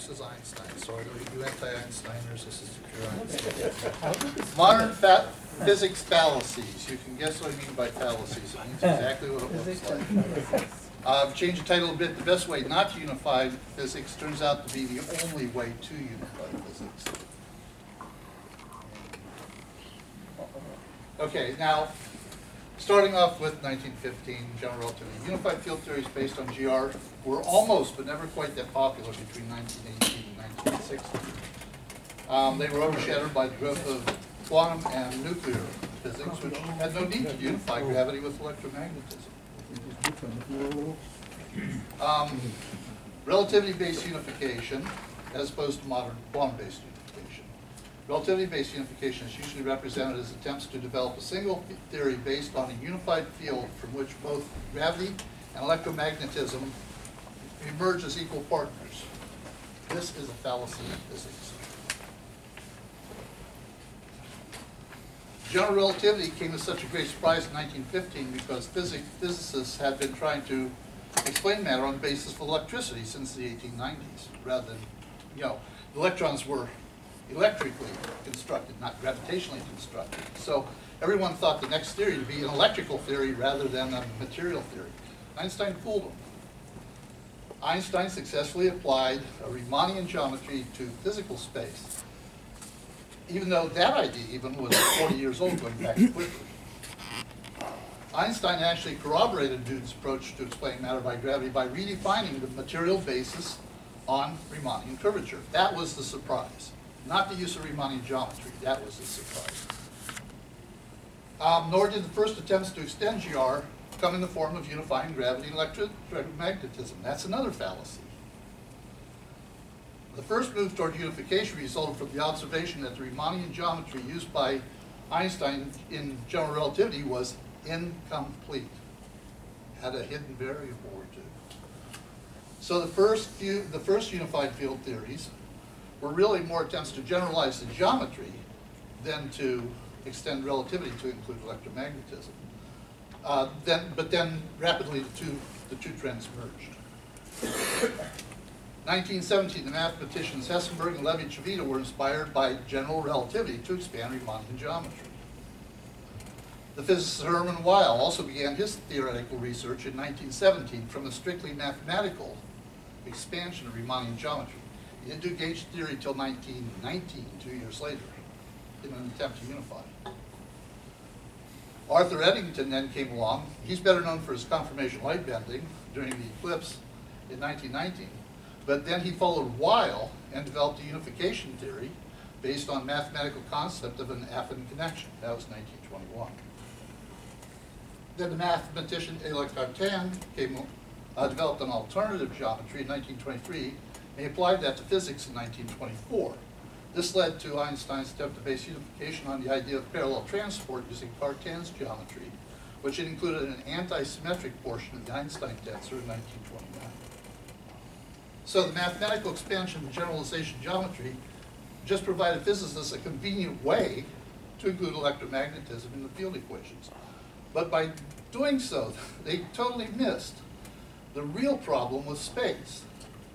this is Einstein. So are you anti-Einsteiners? This is pure Einstein. Modern physics fallacies. You can guess what I mean by fallacies. It means exactly what it looks like. Change the title a bit. The best way not to unify physics turns out to be the only way to unify physics. Okay, now, starting off with 1915, general relativity. Unified field theories based on GR were almost, but never quite that popular between 1918 and 1960. They were overshadowed by the growth of quantum and nuclear physics, which had no need to unify gravity with electromagnetism. Relativity-based unification, as opposed to modern quantum-based unification. Relativity-based unification is usually represented as attempts to develop a single theory based on a unified field from which both gravity and electromagnetism emerge as equal partners. This is a fallacy in physics. General relativity came as such a great surprise in 1915 because physicists had been trying to explain matter on the basis of electricity since the 1890s, rather than, the electrons were electrically constructed, not gravitationally constructed. So everyone thought the next theory to be an electrical theory rather than a material theory. Einstein fooled them. Einstein successfully applied a Riemannian geometry to physical space, even though that idea even was 40 years old, going back quickly. Einstein actually corroborated Newton's approach to explaining matter by gravity by redefining the material basis on Riemannian curvature. That was the surprise. Not the use of Riemannian geometry. That was the surprise. Nor did the first attempts to extend GR come in the form of unifying gravity and electromagnetism. That's another fallacy. The first move toward unification resulted from the observation that the Riemannian geometry used by Einstein in general relativity was incomplete. Had a hidden variable or two. So the first unified field theories were really more attempts to generalize the geometry than to extend relativity to include electromagnetism. But then rapidly the two trends merged. 1917, the mathematicians Hessenberg and Levi-Civita were inspired by general relativity to expand Riemannian geometry. The physicist Hermann Weyl also began his theoretical research in 1917 from a strictly mathematical expansion of Riemannian geometry. He didn't do gauge theory until 1919, 2 years later, in an attempt to unify. Arthur Eddington then came along. He's better known for his confirmation light bending during the eclipse in 1919. But then he followed Weyl and developed a unification theory based on mathematical concept of an affine connection. That was 1921. Then the mathematician Élie Cartan developed an alternative geometry in 1923, and he applied that to physics in 1924. This led to Einstein's attempt to base unification on the idea of parallel transport using Cartan's geometry, which included an anti-symmetric portion of the Einstein tensor in 1929. So the mathematical expansion of generalization geometry just provided physicists a convenient way to include electromagnetism in the field equations. But by doing so, they totally missed the real problem with space.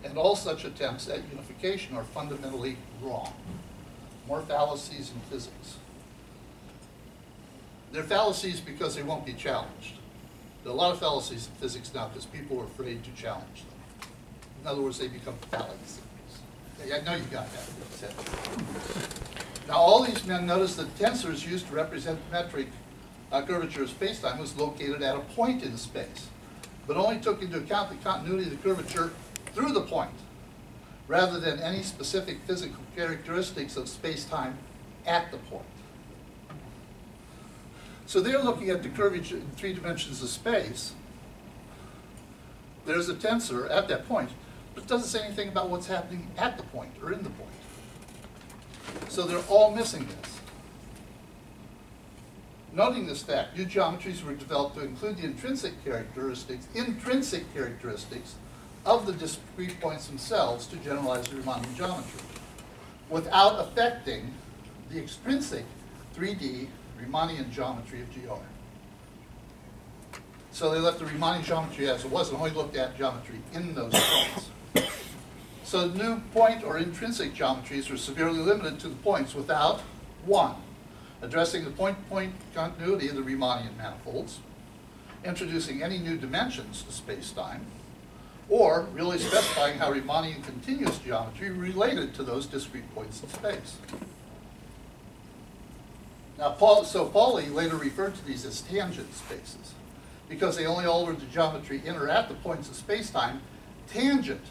And all such attempts at unification are fundamentally wrong. More fallacies in physics. They're fallacies because they won't be challenged. There are a lot of fallacies in physics now because people are afraid to challenge them. In other words, they become fallacies. I know you got that. Now, all these men noticed that tensors used to represent metric curvature of spacetime was located at a point in space, but only took into account the continuity of the curvature through the point, rather than any specific physical characteristics of space-time at the point. So they're looking at the curvature in 3 dimensions of space. There's a tensor at that point, but it doesn't say anything about what's happening at the point or in the point. So they're all missing this. Noting this fact, new geometries were developed to include the intrinsic characteristics of the discrete points themselves to generalize the Riemannian geometry, without affecting the extrinsic 3D Riemannian geometry of GR. So they left the Riemannian geometry as it was and only looked at geometry in those points. So new point or intrinsic geometries are severely limited to the points without, one, addressing the point-to-point continuity of the Riemannian manifolds, introducing any new dimensions to space-time, or really specifying how Riemannian continuous geometry related to those discrete points in space. Now, Pauli later referred to these as tangent spaces because they only altered the geometry in or at the points of space-time tangent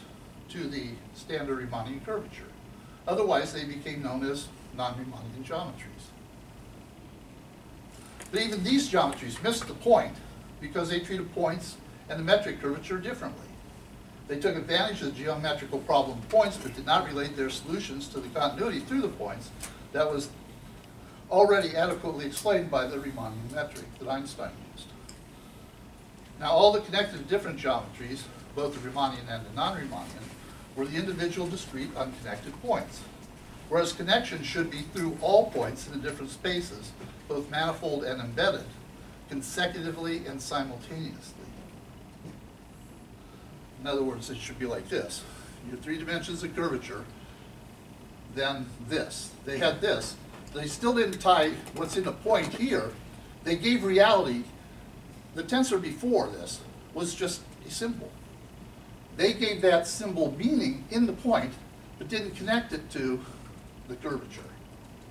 to the standard Riemannian curvature. Otherwise, they became known as non-Riemannian geometries. But even these geometries missed the point because they treated points and the metric curvature differently. They took advantage of the geometrical problem of points but did not relate their solutions to the continuity through the points that was already adequately explained by the Riemannian metric that Einstein used. Now, all the connected different geometries, both the Riemannian and the non-Riemannian, were the individual discrete unconnected points, whereas connection should be through all points in the different spaces, both manifold and embedded, consecutively and simultaneously. In other words, it should be like this. You have 3 dimensions of curvature, then this. They had this. They still didn't tie what's in the point here. They gave reality. The tensor before this was just a symbol. They gave that symbol meaning in the point, but didn't connect it to the curvature.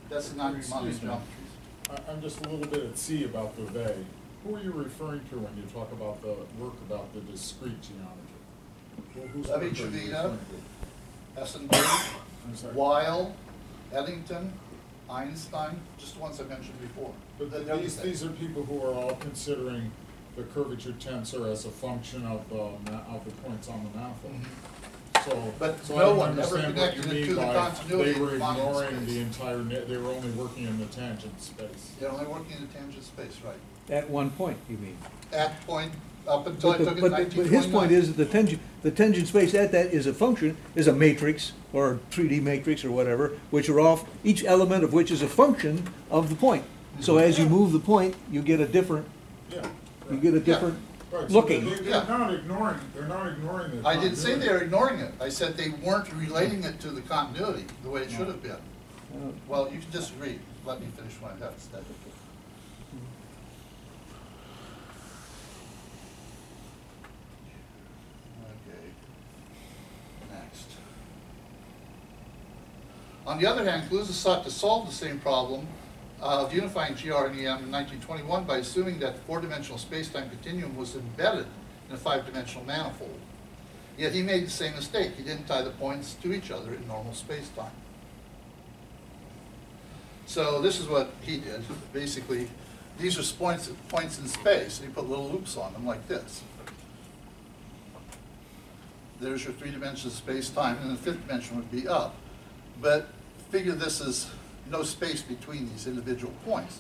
That's the non-Riemannian geometries. I'm just a little bit at sea about the they. Who are you referring to when you talk about the work about the discrete geometry? Who's the person you're referring to? Essenberg, Weil, Eddington, Einstein, just the ones I mentioned before. But these are people who are all considering the curvature tensor as a function of the points on the manifold. But So no I one don't ever understand what connected you it mean to the by continuity they were of Riemannian ignoring space. the entire, they were only working in the tangent space. They're only working in the tangent space, right? At one point, you mean? At point, up until I took it in But 1929. his point is that the tangent space at that is a function, is a matrix, or a 3D matrix or whatever, which are off, each element of which is a function of the point. So as you move the point, you get a different, Yeah. you get a different Right, so looking. they're not ignoring the I didn't say continuity. they're ignoring it. I said they weren't relating it to the continuity the way it should have been. Well, you can disagree. Let me finish what I have to say. Okay. Next. On the other hand, Kaluza sought to solve the same problem of unifying GR and EM in 1921 by assuming that the 4-dimensional space-time continuum was embedded in a 5-dimensional manifold. Yet he made the same mistake. He didn't tie the points to each other in normal space-time. So this is what he did. Basically, these are points in space. He put little loops on them like this. There's your 3 dimensions of space-time, and the 5th dimension would be up. But figure this is no space between these individual points.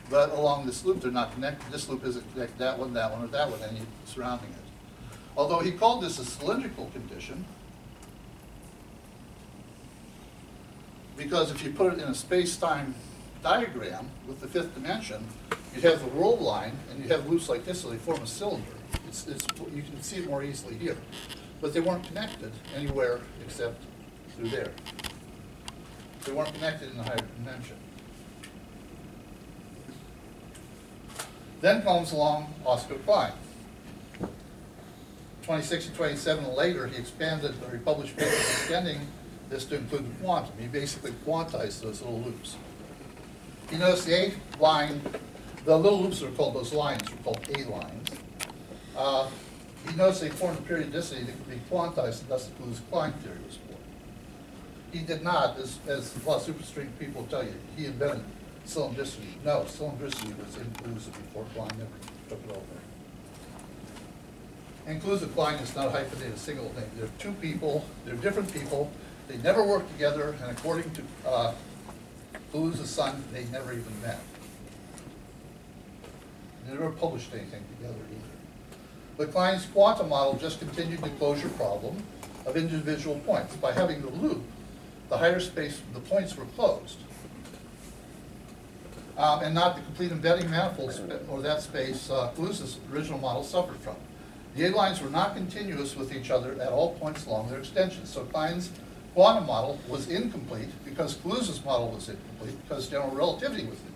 But along this loop, they're not connected. This loop isn't connected, that one, or that one, any surrounding it. Although he called this a cylindrical condition, because if you put it in a space-time diagram with the 5th dimension, you'd have the world line, and you'd have loops like this, so they form a cylinder. You can see it more easily here. But they weren't connected anywhere except through there. They weren't connected in the higher dimension. Then comes along Oscar Klein. 26 and 27 later, he expanded, or he published papers extending this to include the quantum. He basically quantized those little loops. He noticed the A line, the little loops are called, those lines are called A lines. He noticed they formed a periodicity that could be quantized, and thus the Kaluza-Klein theory was born. He did not, as a lot of superstring people tell you, he invented cylindricity. No, cylindricity was in Kaluza before Klein never took it over. And Kaluza-Klein is not a hyphenated single thing. They're 2 people, they're different people, they never worked together, and according to Kaluza's son, they never even met. They never published anything together either. But Klein's quantum model just continued the closure problem of individual points. By having the loop, the higher space, the points were closed. And not the complete embedding manifold, or that space Kaluza's original model suffered from. The A lines were not continuous with each other at all points along their extensions. So Klein's quantum model was incomplete because Kaluza's model was incomplete because general relativity was incomplete.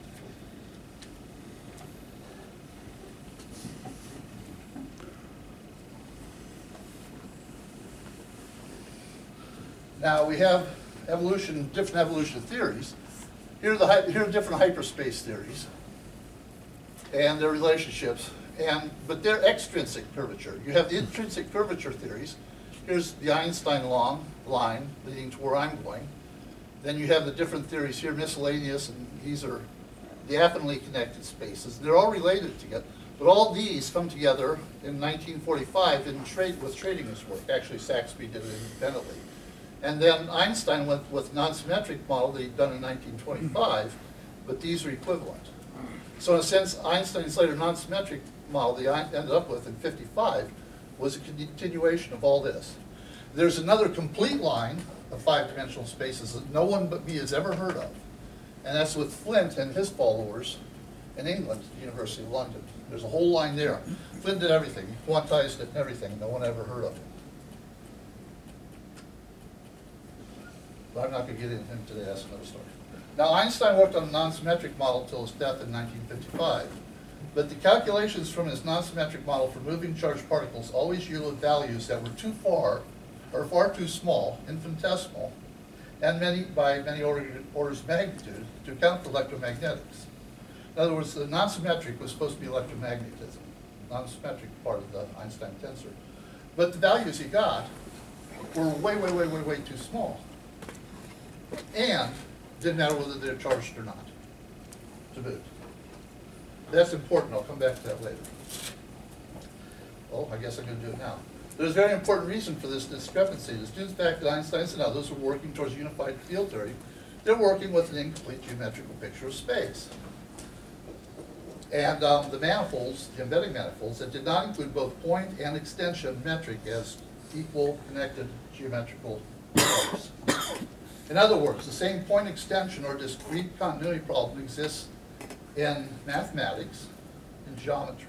Now we have evolution, different evolution theories. Here are different hyperspace theories and their relationships, but they're extrinsic curvature. You have the intrinsic curvature theories. Here's the Einstein line leading to where I'm going. Then you have the different theories here, miscellaneous, and these are the affinitely connected spaces. They're all related together, but all these come together in 1945 with Schrodinger's work. Actually, Saxby did it independently. And then Einstein went with non-symmetric model that he'd done in 1925, but these are equivalent. So in a sense, Einstein's later non-symmetric model that he ended up with in 55 was a continuation of all this. There's another complete line of five-dimensional spaces that no one but me has ever heard of, and that's with Flint and his followers in England, the University of London. There's a whole line there. Flint did everything, he quantized it and everything, no one ever heard of it. But I'm not going to get into him today, that's another story. Now, Einstein worked on a non-symmetric model until his death in 1955. But the calculations from his non-symmetric model for moving charged particles always yielded values that were too far, or far too small, infinitesimal, and by many orders of magnitude to account for electromagnetics. In other words, the non-symmetric was supposed to be electromagnetism, non-symmetric part of the Einstein tensor. But the values he got were way, way, way, way, way too small. And didn't matter whether they're charged or not, to boot. That's important, I'll come back to that later. Well, I guess I'm going to do it now. There's a very important reason for this discrepancy. It's due to the fact that Einstein and others were working towards unified field theory. They're working with an incomplete geometrical picture of space. And the manifolds, the embedding manifolds, that did not include both point and extension metric as equal connected geometrical pairs. In other words, the same point extension or discrete continuity problem exists in mathematics, in geometry.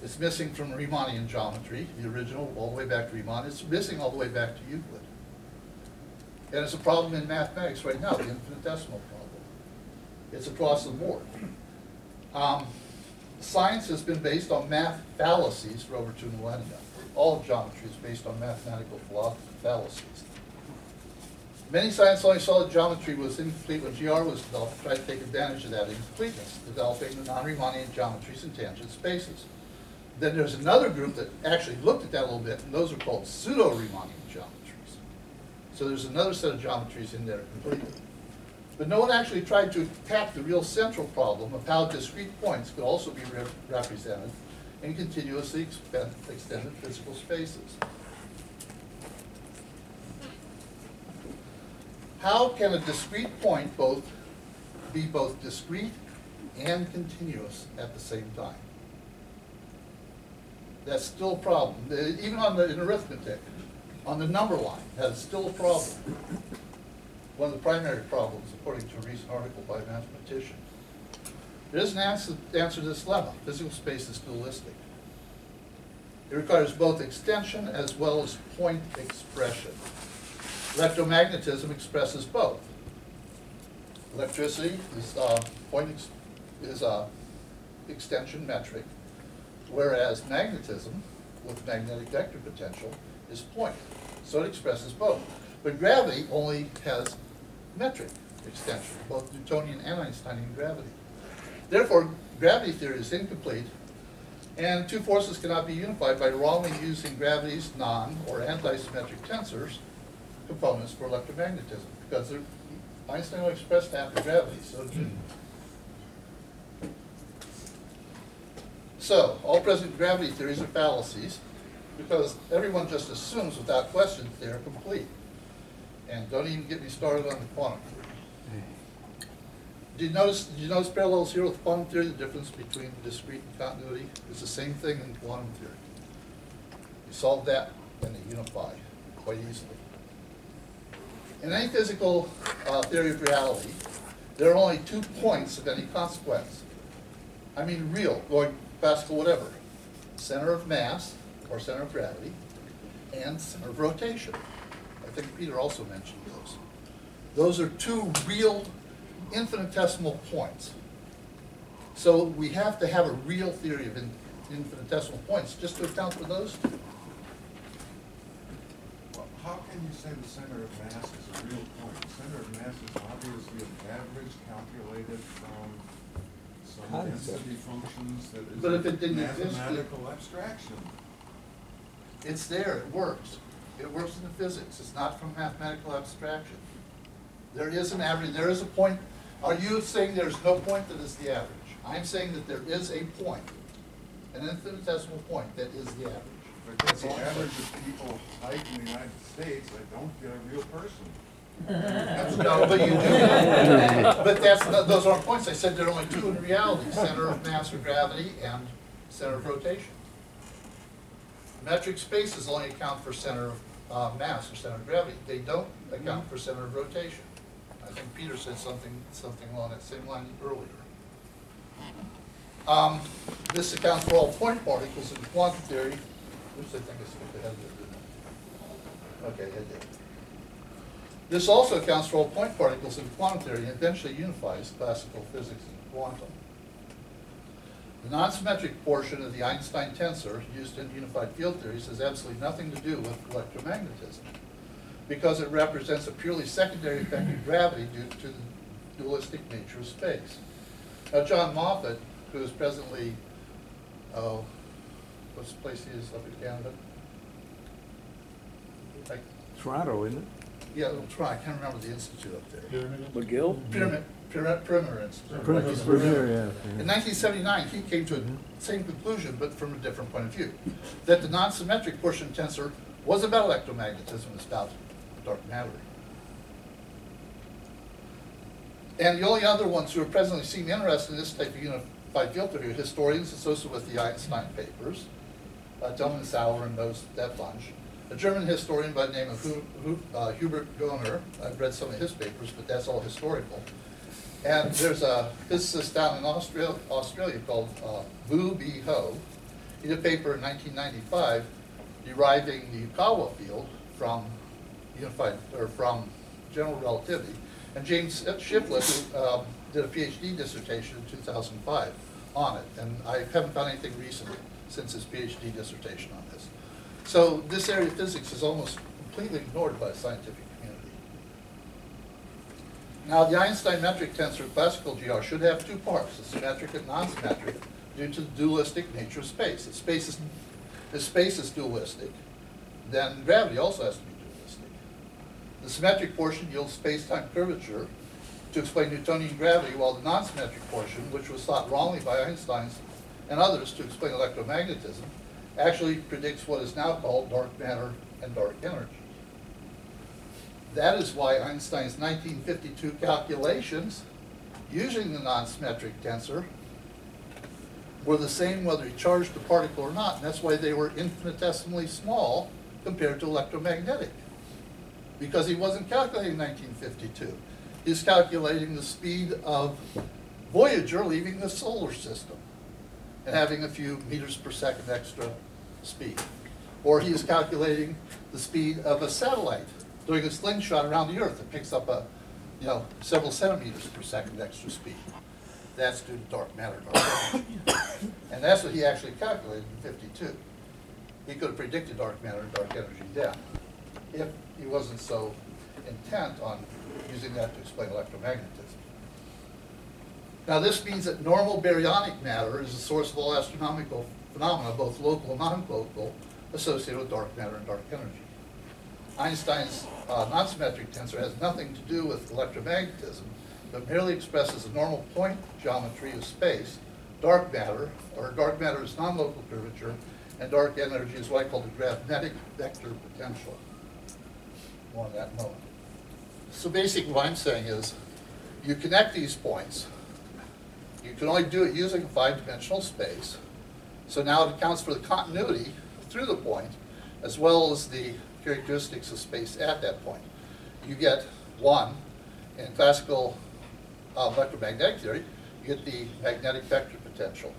It's missing from Riemannian geometry, the original, all the way back to Riemann. It's missing all the way back to Euclid. And it's a problem in mathematics right now, the infinitesimal problem. It's across the board. Science has been based on math fallacies for over 2 millennia. All of geometry is based on mathematical fallacies. Many science only saw that geometry was incomplete when GR was developed to try to take advantage of that incompleteness, developing the non-Riemannian geometries and tangent spaces. Then there's another group that actually looked at that a little bit, and those are called pseudo-Riemannian geometries. So there's another set of geometries in there completely. But no one actually tried to attack the real central problem of how discrete points could also be represented in continuously extended physical spaces. How can a discrete point be both discrete and continuous at the same time? That's still a problem. Even in arithmetic, on the number line, that's still a problem. One of the primary problems, according to a recent article by a mathematician. There is an answer to this dilemma. Physical space is dualistic. It requires both extension as well as point expression. Electromagnetism expresses both. Electricity is extension metric, whereas magnetism, with magnetic vector potential, is point. So it expresses both. But gravity only has metric extension, both Newtonian and Einsteinian gravity. Therefore, gravity theory is incomplete, and two forces cannot be unified by wrongly using gravity's non- or anti-symmetric tensors components for electromagnetism, because Einstein only expressed half the gravity, so it didn't. So, all present gravity theories are fallacies, because everyone just assumes without question that they are complete. And don't even get me started on the quantum theory. Did you notice parallels here with quantum theory, the difference between discrete and continuity? It's the same thing in quantum theory. You solve that and they unify quite easily. In any physical theory of reality, there are only 2 points of any consequence. I mean real, going classical, whatever. Center of mass or center of gravity, and center of rotation. I think Peter also mentioned those. Those are two real infinitesimal points. So we have to have a real theory of infinitesimal points just to account for those two. Well, how can you say the center of mass is a real point? The center of mass is obviously an average calculated from some density functions that is But if it didn't a exist, mathematical abstraction. It's there, it works. It works in the physics. It's not from mathematical abstraction. There is an average, there is a point. Are you saying there's no point that is the average? I'm saying that there is a point, an infinitesimal point that is the average. If I take the average of people height in the United States, I don't get a real person. No, but you do. But that's not, those aren't points. I said there are only two in reality: center of mass or gravity and center of rotation. Metric spaces only account for center of mass or center of gravity. They don't account for center of rotation. I think Peter said something along that same line earlier. This accounts for all point particles in quantum theory. Oops, I think I skipped ahead there, didn't I? Okay, I did. This also accounts for all point particles in quantum theory and eventually unifies classical physics and quantum. The non-symmetric portion of the Einstein tensor used in unified field theories has absolutely nothing to do with electromagnetism, because it represents a purely secondary effect of gravity due to the dualistic nature of space. Now, John Moffat, who is presently, what's the place he is up in Canada? Toronto, isn't it? Yeah, I can't remember the institute up there. McGill? Perimeter Institute. Premier, yeah. In 1979, he came to the same conclusion, but from a different point of view, that the non-symmetric portion tensor was about electromagnetism, it's about dark matter. And the only other ones who are presently seem interested in this type of unified field theory are historians associated with the Einstein papers, Tillman Sauer and that bunch. A German historian by the name of Hubert Göner. I've read some of his papers, but that's all historical. And there's a physicist down in Australia called Vu B. Ho. He did a paper in 1995 deriving the Yukawa field from from general relativity. And James Shiflett did a PhD dissertation in 2005 on it. And I haven't found anything recent since his PhD dissertation on this. So this area of physics is almost completely ignored by the scientific community. Now, the Einstein metric tensor classical GR should have two parts, the symmetric and non-symmetric, due to the dualistic nature of space. If space is dualistic, then gravity also has to be dualistic. The symmetric portion yields space-time curvature to explain Newtonian gravity, while the non-symmetric portion, which was thought wrongly by Einstein and others to explain electromagnetism, actually predicts what is now called dark matter and dark energy. That is why Einstein's 1952 calculations using the non-symmetric tensor were the same whether he charged the particle or not, and that's why they were infinitesimally small compared to electromagnetic, because he wasn't calculating 1952. He's calculating the speed of Voyager leaving the solar system and having a few meters per second extra speed. Or he is calculating the speed of a satellite doing a slingshot around the Earth that picks up several centimeters per second extra speed. That's due to dark matter, dark energy. And that's what he actually calculated in 52. He could have predicted dark matter and dark energy then, if he wasn't so intent on using that to explain electromagnetism. Now, this means that normal baryonic matter is the source of all astronomical phenomena, both local and non-local, associated with dark matter and dark energy. Einstein's non-symmetric tensor has nothing to do with electromagnetism, but merely expresses the normal point geometry of space. Dark matter is non-local curvature, and dark energy is what I call the gravimetric vector potential. More on that in a moment. So basically what I'm saying is, you connect these points. You can only do it using a five-dimensional space. So now it accounts for the continuity through the point, as well as the characteristics of space at that point. You get one, in classical electromagnetic theory, you get the magnetic vector potential.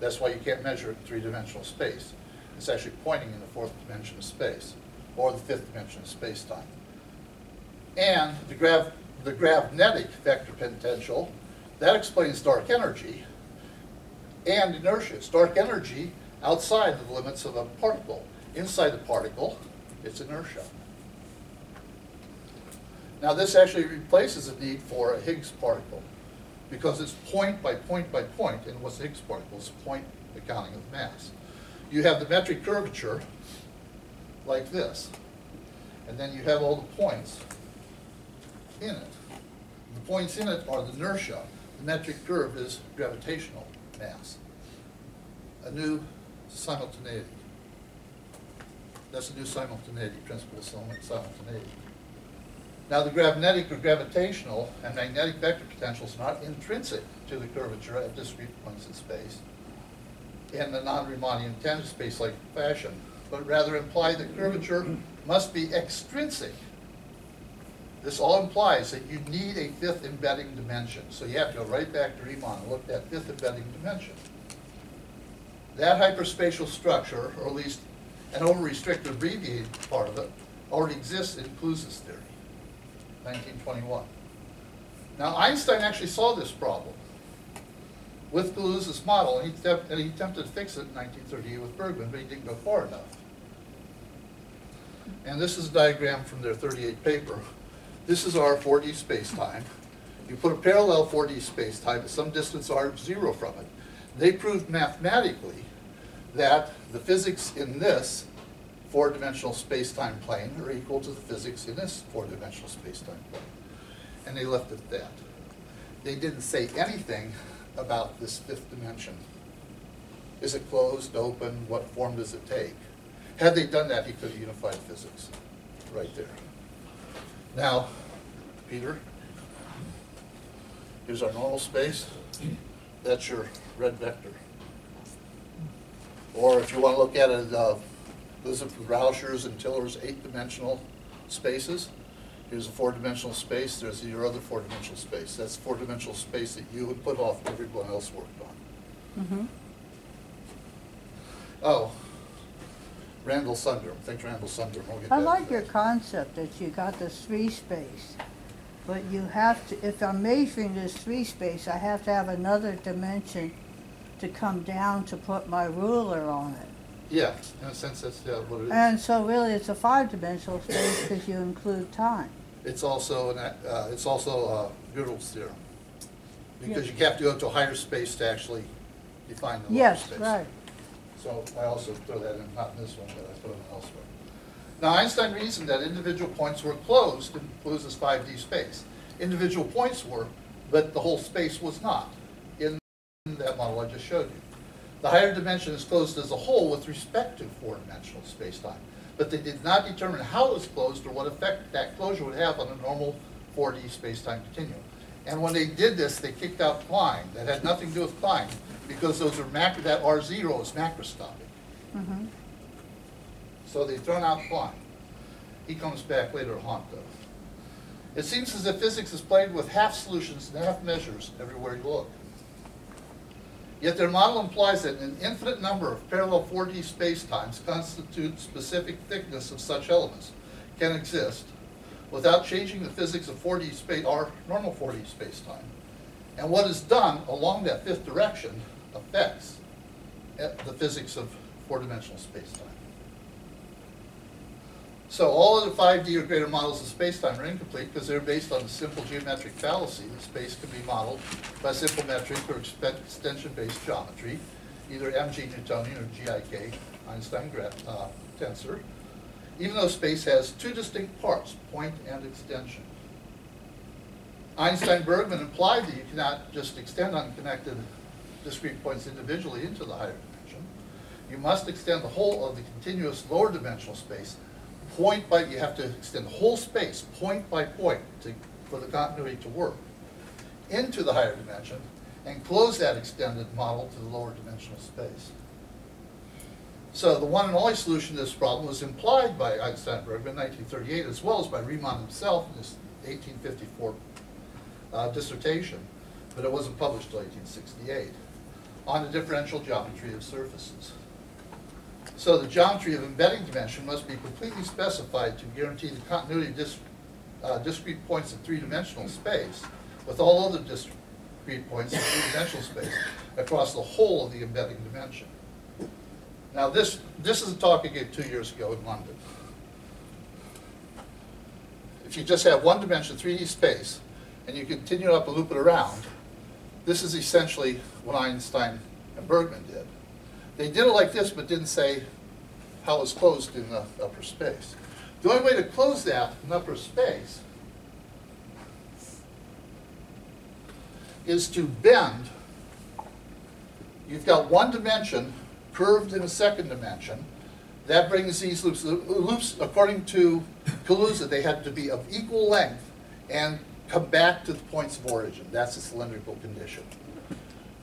That's why you can't measure it in three-dimensional space. It's actually pointing in the fourth dimension of space, or the fifth dimension of space-time. And the gravimetric vector potential, that explains dark energy and inertia. It's dark energy outside of the limits of a particle. Inside the particle, it's inertia. Now this actually replaces the need for a Higgs particle, because it's point by point by point, and what's a Higgs particle? It's point accounting of mass. You have the metric curvature like this, and then you have all the points in it. The points in it are the inertia. The metric curve is gravitational mass. A new simultaneity. That's a new simultaneity, principle of simultaneity. Now the gravimetric or gravitational and magnetic vector potentials are not intrinsic to the curvature at discrete points in space in the non-Riemannian tangent space-like fashion, but rather imply that curvature must be extrinsic. This all implies that you need a fifth embedding dimension. So you have to go right back to Riemann and look at that fifth embedding dimension. That hyperspatial structure, or at least an over-restricted abbreviated part of it, already exists in Kaluza's theory, 1921. Now Einstein actually saw this problem with Kaluza's model, and he attempted to fix it in 1938 with Bergman, but he didn't go far enough. And this is a diagram from their 38 paper. This is our 4D space-time. You put a parallel 4D space-time at some distance r0 from it. They proved mathematically that the physics in this four-dimensional space-time plane are equal to the physics in this four-dimensional space-time plane. And they left it at that. They didn't say anything about this fifth dimension. Is it closed, open, what form does it take? Had they done that, he could have unified physics right there. Now, Peter, here's our normal space. That's your red vector. Or if you want to look at it, those are Rauscher's and Tiller's 8-dimensional spaces. Here's a 4-dimensional space. There's your other 4-dimensional space. That's 4-dimensional space that you would put off everyone else worked on. Mm-hmm. Oh, Randall Sundrum. Thanks, Randall Sundrum. We'll get I back like to your that. concept that you got this 3 space, but you have to, if I'm measuring this 3 space, I have to have another dimension to come down to put my ruler on it. Yeah, in a sense, that's what it is. And so really it's a 5-dimensional space because you include time. It's also Gödel's theorem, because Yeah. you have to go to a higher space to actually define the lower Yes, space. right. So I also throw that in, not in this one, but I throw it in elsewhere. Now Einstein reasoned that individual points were closed in Kaluza's 5D space. Individual points were, but the whole space was not in that model I just showed you. The higher dimension is closed as a whole with respect to 4-dimensional space-time, but they did not determine how it was closed or what effect that closure would have on a normal 4D space-time continuum. And when they did this, they kicked out Klein. That had nothing to do with Klein, because those are that R0 is macroscopic. Mm-hmm. So they've thrown out Klein. He comes back later to haunt them. It seems as if physics is played with half solutions and half measures everywhere you look. Yet their model implies that an infinite number of parallel 4D spacetimes constitute specific thickness of such elements can exist without changing the physics of 4D space, our normal 4D spacetime. And what is done along that fifth direction affects the physics of 4-dimensional spacetime. So all of the 5D or greater models of spacetime are incomplete because they're based on a simple geometric fallacy that space can be modeled by simple metric or extension-based geometry, either MG Newtonian or GIK Einstein tensor, even though space has 2 distinct parts, point and extension. Einstein-Bergman implied that you cannot just extend unconnected discrete points individually into the higher dimension. You must extend the whole of the continuous lower dimensional space point by, you have to extend the whole space, point by point, for the continuity to work, into the higher dimension, and close that extended model to the lower dimensional space. So the one and only solution to this problem was implied by Einstein-Bergman in 1938, as well as by Riemann himself in his 1854 dissertation, but it wasn't published until 1868, on the differential geometry of surfaces. So the geometry of embedding dimension must be completely specified to guarantee the continuity of discrete points in three-dimensional space with all other discrete points in three-dimensional space across the whole of the embedding dimension. Now this is a talk I gave 2 years ago in London. If you just have one dimension 3D space and you continue up and loop it around, this is essentially what Einstein and Bergman did. They did it like this, but didn't say how it was closed in the upper space. The only way to close that in upper space is to bend. You've got one dimension curved in a second dimension. That brings these loops. The loops, according to Kaluza, they had to be of equal length and come back to the points of origin. That's a cylindrical condition.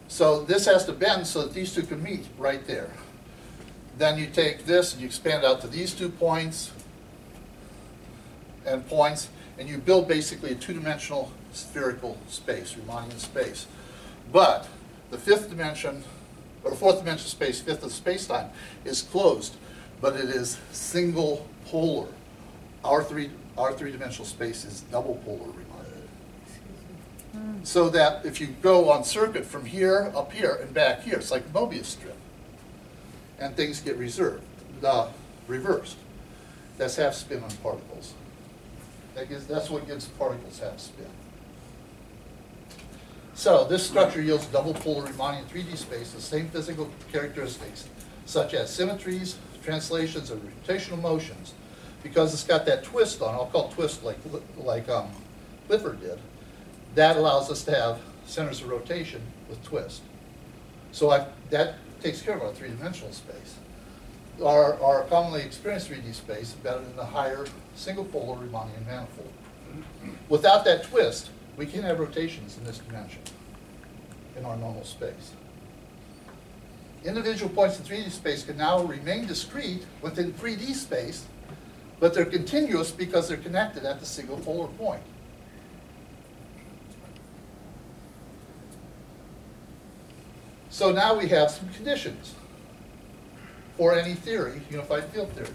So this has to bend so that these two can meet right there. Then you take this and you expand out to these 2 points and points, and you build basically a two-dimensional spherical space, Riemannian space. But the fifth dimension, or fourth dimension space, fifth of space-time, is closed, but it is single polar. Our three-dimensional space is double polar Riemannian. So that if you go on circuit from here, up here, and back here, it's like a Mobius strip. And things get reversed. That's half spin on particles. That's what gives particles half spin. So this structure yields double polar Riemannian 3D space with the same physical characteristics, such as symmetries, translations, and rotational motions. Because it's got that twist on, I'll call it twist like Clifford did, that allows us to have centers of rotation with twist. So that takes care of our three-dimensional space. Our commonly experienced 3D space is better than the higher single-polar Riemannian manifold. Without that twist, we can't have rotations in this dimension, in our normal space. Individual points in 3D space can now remain discrete within 3D space, but they're continuous because they're connected at the single polar point. So now we have some conditions for any theory, unified field theory.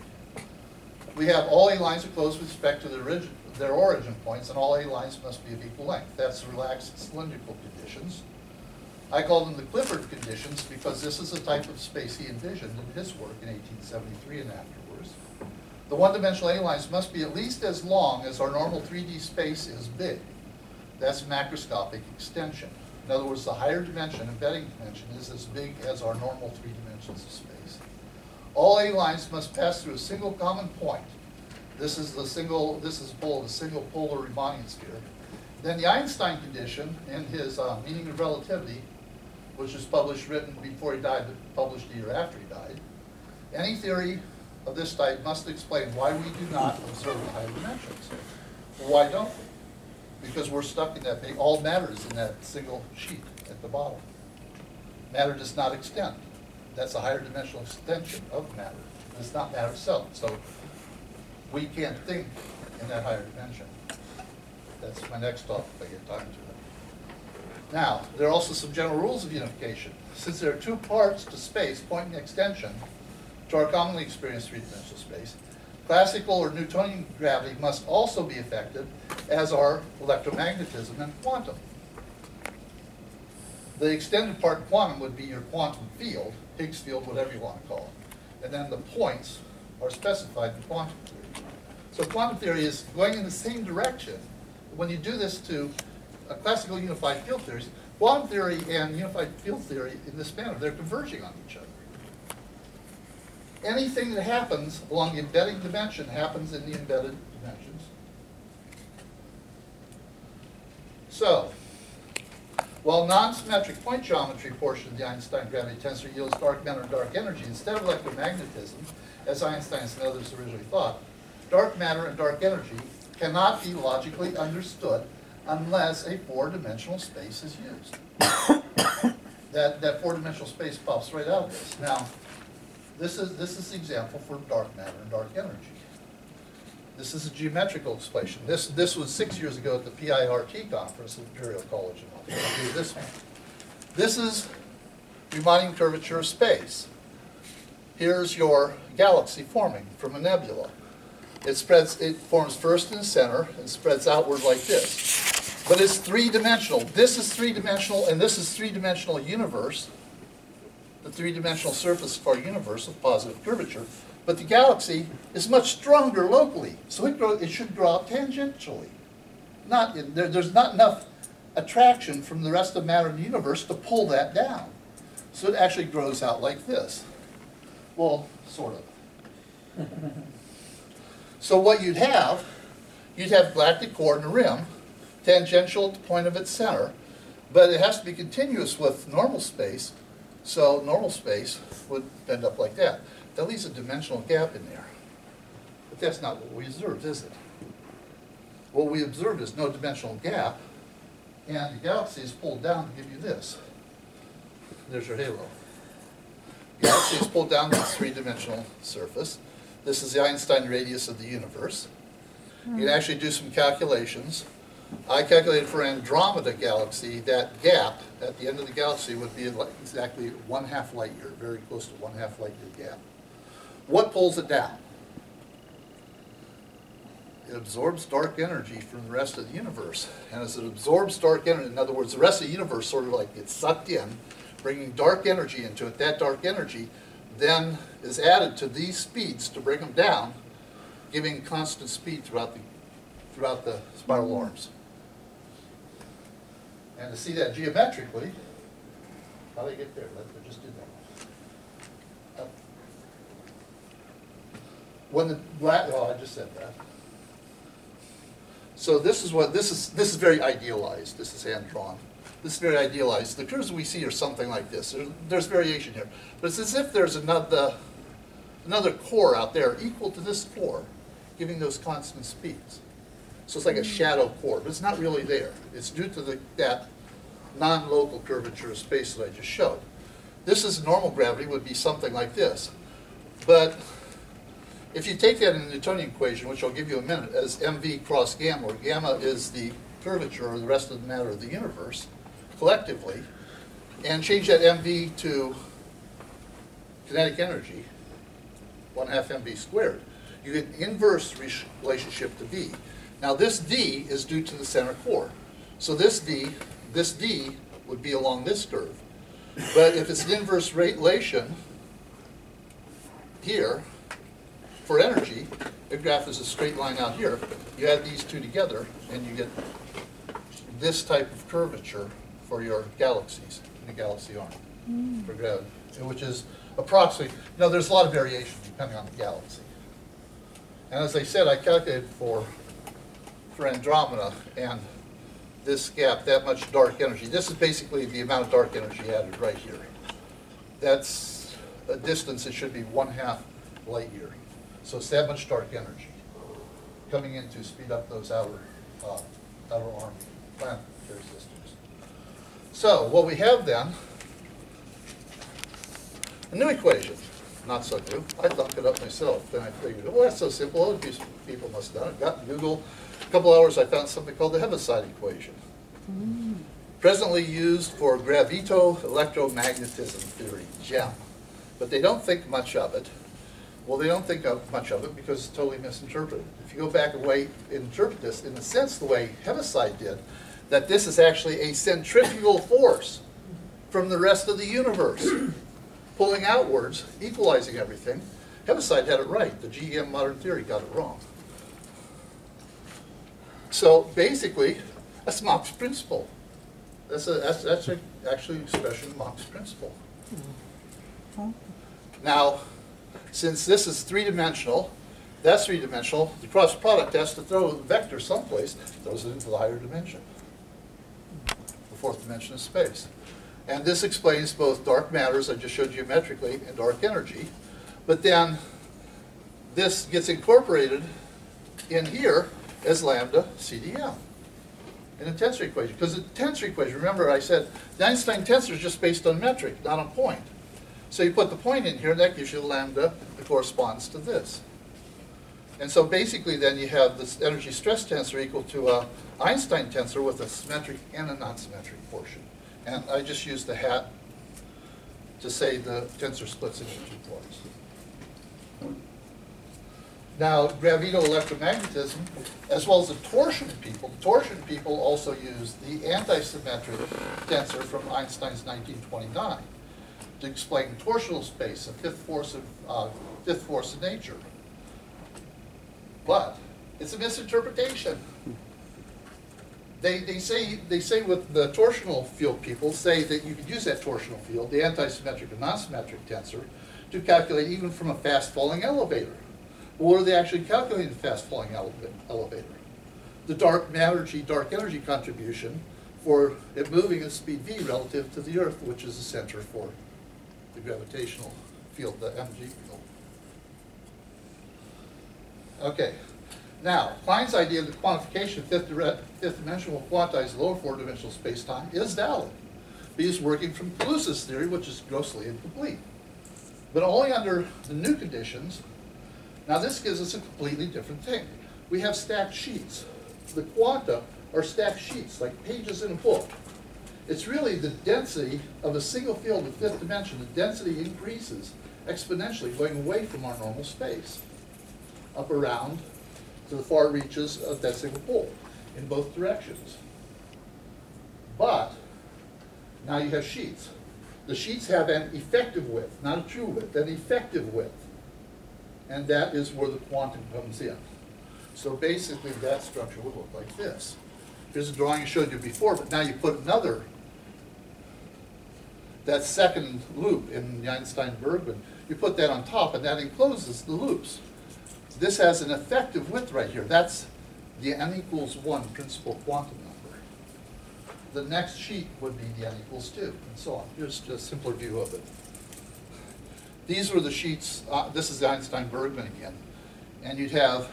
We have all A lines are closed with respect to their origin points, and all A lines must be of equal length. That's relaxed cylindrical conditions. I call them the Clifford conditions because this is the type of space he envisioned in his work in 1873 and afterwards. The one-dimensional A lines must be at least as long as our normal 3D space is big. That's macroscopic extension. In other words, the higher dimension, embedding dimension, is as big as our normal 3 dimensions of space. All A lines must pass through a single common point. This is the single polar Riemannian sphere. Then the Einstein condition in his Meaning of Relativity, which was written before he died, but published a year after he died. Any theory of this type must explain why we do not observe the higher dimensions. Well, why don't we? Because we're stuck in that, all matter is in that single sheet at the bottom. Matter does not extend. That's a higher dimensional extension of matter. It's not matter itself. So we can't think in that higher dimension. That's my next talk if I get time to it. Now, there are also some general rules of unification. Since there are two parts to space, point and extension, to our commonly experienced three-dimensional space, classical or Newtonian gravity must also be affected, as are electromagnetism and quantum. The extended part in quantum would be your quantum field, Higgs field, whatever you want to call it. And then the points are specified in quantum theory. So quantum theory is going in the same direction. When you do this to classical unified field theories, quantum theory and unified field theory in this manner, they're converging on each other. Anything that happens along the embedding dimension happens in the embedded dimensions. So, while non-symmetric point geometry portion of the Einstein gravity tensor yields dark matter and dark energy instead of electromagnetism, as Einstein and others originally thought, dark matter and dark energy cannot be logically understood unless a four-dimensional space is used. That four-dimensional space pops right out of this. Now, this is the example for dark matter and dark energy. This is a geometrical explanation. This was 6 years ago at the PIRT conference at Imperial College in Montreal. I'll do this one. This is Riemannian curvature of space. here's your galaxy forming from a nebula. It forms first in the center and spreads outward like this. But it's three-dimensional. This is three-dimensional, and this is three-dimensional universe, the three-dimensional surface of our universe with positive curvature. But the galaxy is much stronger locally, so it should grow out tangentially. There's not enough attraction from the rest of matter in the universe to pull that down. So it actually grows out like this. Well, sort of. So what you'd have galactic core and a rim, tangential at the point of its center, but it has to be continuous with normal space, so normal space would end up like that. That leaves a dimensional gap in there. But that's not what we observed, is it? What we observed is no dimensional gap, and the galaxy is pulled down to give you this. There's your halo. The galaxy is pulled down to this three-dimensional surface. This is the Einstein radius of the universe. You can actually do some calculations. I calculated for Andromeda galaxy, that gap at the end of the galaxy would be like exactly 1/2 light year, very close to 1/2 light year gap. What pulls it down? It absorbs dark energy from the rest of the universe. And as it absorbs dark energy, in other words, the rest of the universe sort of like gets sucked in, bringing dark energy into it. That dark energy then is added to these speeds to bring them down, giving constant speed throughout the spiral arms. And to see that geometrically, how do they get there? Let's just do that. When the I just said that. So this is very idealized. This is hand drawn. This is very idealized. The curves we see are something like this. There's variation here, but it's as if there's another core out there equal to this core, giving those constant speeds. So it's like a shadow core, but it's not really there. It's due to that non-local curvature of space that I just showed. This is normal gravity would be something like this, but if you take that in the Newtonian equation, which I'll give you in a minute, as mv cross gamma, where gamma is the curvature or the rest of the matter of the universe, collectively, and change that mv to kinetic energy, 1/2 mv squared, you get an inverse relationship to v. Now this d is due to the center core. So this d would be along this curve. But if it's an inverse relation here, for energy, the graph is a straight line out here. You add these two together, and you get this type of curvature for your galaxies in the galaxy arm for gravity, which is approximately. There's a lot of variation depending on the galaxy. And as I said, I calculated for Andromeda, and this gap, that much dark energy. This is basically the amount of dark energy added right here. That's a distance that should be 1/2 light year. So it's that much dark energy coming in to speed up those outer arm planetary systems. So what we have then, a new equation. Not so new. I thought it up myself. Then I figured, well, that's so simple. Other people must have done it. Got in Google. A couple hours, I found something called the Heaviside equation. Presently used for gravito-electromagnetism theory, GEM. But they don't think much of it. Well, they don't think much of it because it's totally misinterpreted. If you go back and interpret this in the sense the way Heaviside did, that this is actually a centrifugal force from the rest of the universe, pulling outwards, equalizing everything. Heaviside had it right. The GEM modern theory got it wrong. So basically, that's Mach's principle. That's actually an expression of Mach's principle. Now, since this is three-dimensional, that's three-dimensional, the cross product has to throw the vector someplace, throws it into the higher dimension, the fourth dimension of space. And this explains both dark matter, as I just showed geometrically, and dark energy. But then this gets incorporated in here as lambda CDM in a tensor equation. Because the tensor equation, remember I said, the Einstein tensor is just based on metric, not on point. So you put the point in here, and that gives you lambda that corresponds to this. And so basically then you have this energy stress tensor equal to a Einstein tensor with a symmetric and a non-symmetric portion. And I just used the hat to say the tensor splits into two parts. Now, gravito-electromagnetism, as well as the torsion people also use the antisymmetric tensor from Einstein's 1929 to explain torsional space, a fifth force of nature. But it's a misinterpretation. They say with the torsional field people say that you could use that torsional field, the antisymmetric and non-symmetric tensor, to calculate even from a fast-falling elevator. But what are they actually calculating the fast-falling elevator? The dark energy contribution for it moving at speed v relative to the Earth, which is the center for the gravitational field, the mg field. Okay. Now, Klein's idea that quantification fifth dimension will quantize lower four-dimensional space-time is valid. But he's working from Kaluza's theory, which is grossly incomplete. But only under the new conditions. Now, this gives us a completely different thing. We have stacked sheets. The quanta are stacked sheets, like pages in a book. It's really the density of a single field of fifth dimension. The density increases exponentially going away from our normal space, up around to the far reaches of that single pole in both directions. But now you have sheets. The sheets have an effective width, not a true width, an effective width. And that is where the quantum comes in. So basically that structure would look like this. Here's a drawing I showed you before, but now you put another, that second loop in the Einstein-Bergman, you put that on top and that encloses the loops. This has an effective width right here. That's the n equals 1 principal quantum number. The next sheet would be the n equals 2, and so on. Here's just a simpler view of it. These were the sheets. This is the Einstein-Bergman again. And you'd have,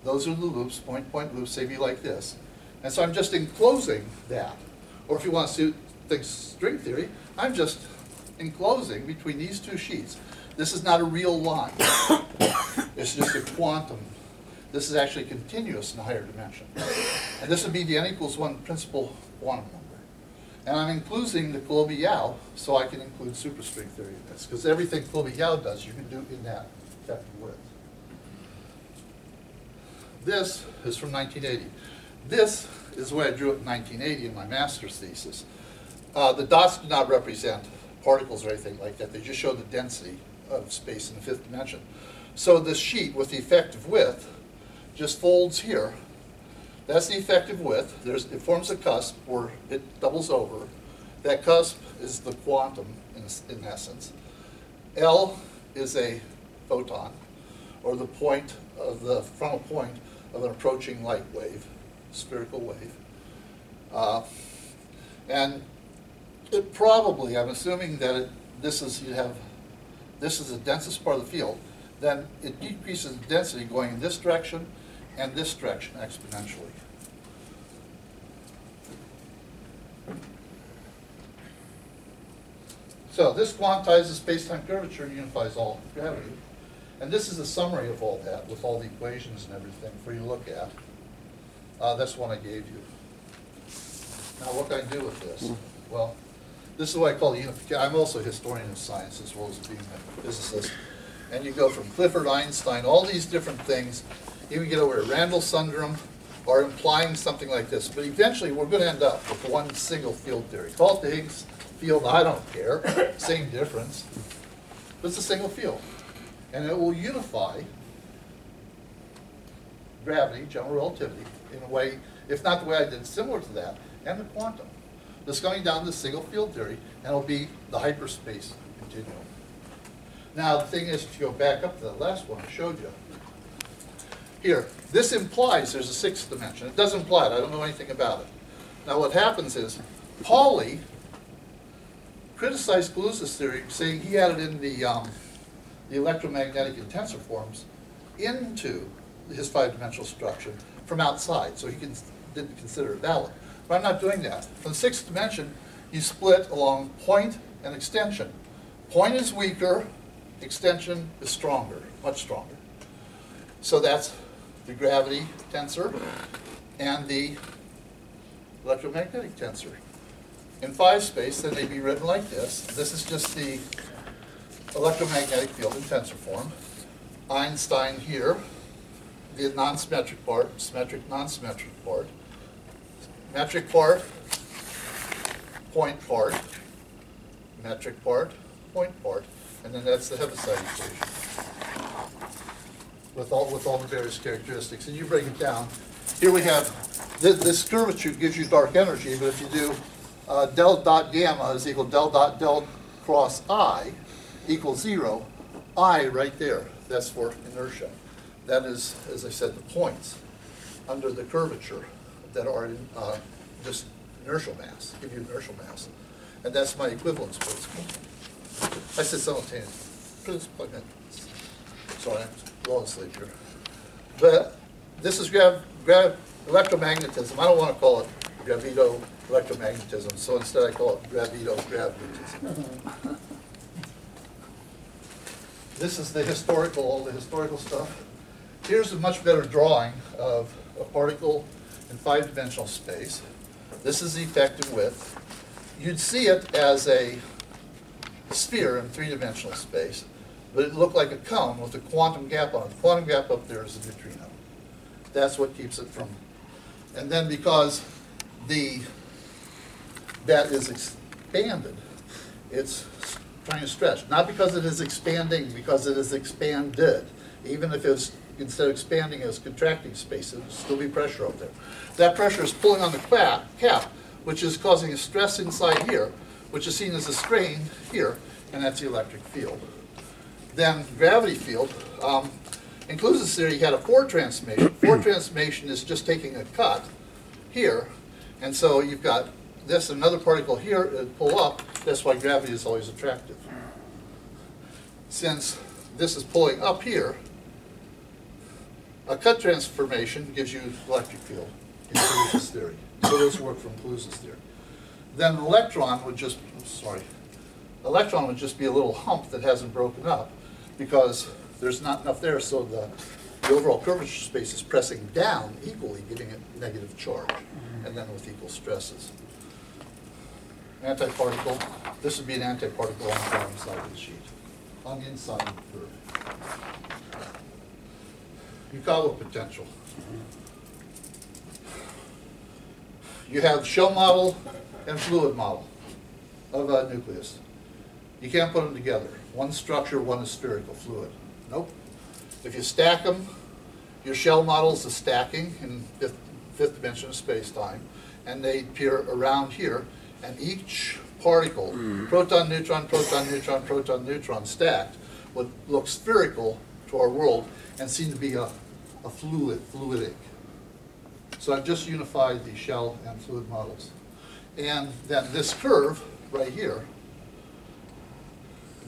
those are the loops, point-point loops, they be like this. And so I'm just enclosing that. Or if you want to think string theory, I'm just enclosing between these two sheets. This is not a real line. It's just a quantum. This is actually continuous in a higher dimension. And this would be the n equals 1 principal quantum number. And I'm including the Coulomb-Yau, so I can include superstring theory in this, because everything Coulomb-Yau does, you can do in that effective width. This is from 1980. This is the way I drew it in 1980 in my master's thesis. The dots do not represent particles or anything like that. They just show the density of space in the fifth dimension. So this sheet with the effective width just folds here. That's the effective width. It forms a cusp where it doubles over. That cusp is the quantum in essence. L is a photon, or the point of the frontal point of an approaching light wave, spherical wave. And it probably, I'm assuming that this is the densest part of the field, then it decreases the density going in this direction and this direction exponentially. So this quantizes space-time curvature and unifies all gravity. And this is a summary of all that with all the equations and everything for you to look at. That's one I gave you. Now what can I do with this? Well, this is what I call the unification. I'm also a historian of science as well as being a physicist. And you go from Clifford, Einstein, all these different things. You can get over at Randall-Sundrum or implying something like this. But eventually we're going to end up with one single field theory. Call it the Higgs field, I don't care. Same difference. But it's a single field. And it will unify gravity, general relativity, in a way, if not the way I did, similar to that, and the quantum. That's going down this single field theory, and it'll be the hyperspace continuum. Now, the thing is, if you go back up to the last one I showed you, here, this implies there's a sixth dimension. It doesn't imply it. I don't know anything about it. Now, what happens is, Pauli criticized Kaluza's theory, saying he added in the electromagnetic and tensor forms into his five-dimensional structure from outside, so he didn't consider it valid. But I'm not doing that. From the sixth dimension, you split along point and extension. Point is weaker, extension is stronger, much stronger. So that's the gravity tensor and the electromagnetic tensor. In 5 space, then they'd be written like this. This is just the electromagnetic field in tensor form. Einstein here, the non-symmetric part, symmetric, non-symmetric part, metric part, point part, metric part, point part, and then that's the Heaviside equation with all the various characteristics. And you break it down. Here we have this curvature gives you dark energy, but if you do del dot gamma is equal del dot del cross I equals 0, I right there, that's for inertia. That is, as I said, the points under the curvature that are in just inertial mass, give you inertial mass. And that's my equivalence principle. I said simultaneous. Plug in. Sorry, I'm falling asleep here. But this is electromagnetism. I don't want to call it gravito electromagnetism, so instead I call it gravito gravitatism. This is all the historical stuff. Here's a much better drawing of a particle in 5-dimensional space. This is the effective width. You'd see it as a sphere in 3-dimensional space, but it looked like a cone with a quantum gap on it. The quantum gap up there is a neutrino. That's what keeps it from. And then because that is expanded, it's trying to stretch. Not because it is expanding, because it is expanded. Even if it's, instead of expanding, it's contracting space, it would still be pressure up there. That pressure is pulling on the cap, which is causing a stress inside here, which is seen as a strain here, and that's the electric field. Then gravity field, in Cluse's theory, he had a Four transformation. Four transformation is just taking a cut here, and so you've got this, another particle here, pull up. That's why gravity is always attractive. Since this is pulling up here, a cut transformation gives you electric field in Cluse's theory. So those work from Cluse's theory. Then an electron would just, electron would just be a little hump that hasn't broken up because there's not enough there, so the overall curvature space is pressing down equally, giving it negative charge, and then with equal stresses. Antiparticle, this would be an antiparticle on the bottom side of the sheet, on the inside of the curve. Yukawa potential. You have shell model and fluid model of a nucleus. You can't put them together. One structure, one is spherical fluid. Nope. If you stack them, your shell model is the stacking in fifth dimension of space-time, and they appear around here, and each particle, proton, neutron, proton, neutron, proton, neutron, stacked, would look spherical to our world and seem to be a fluidic. So I've just unified the shell and fluid models. And then this curve right here,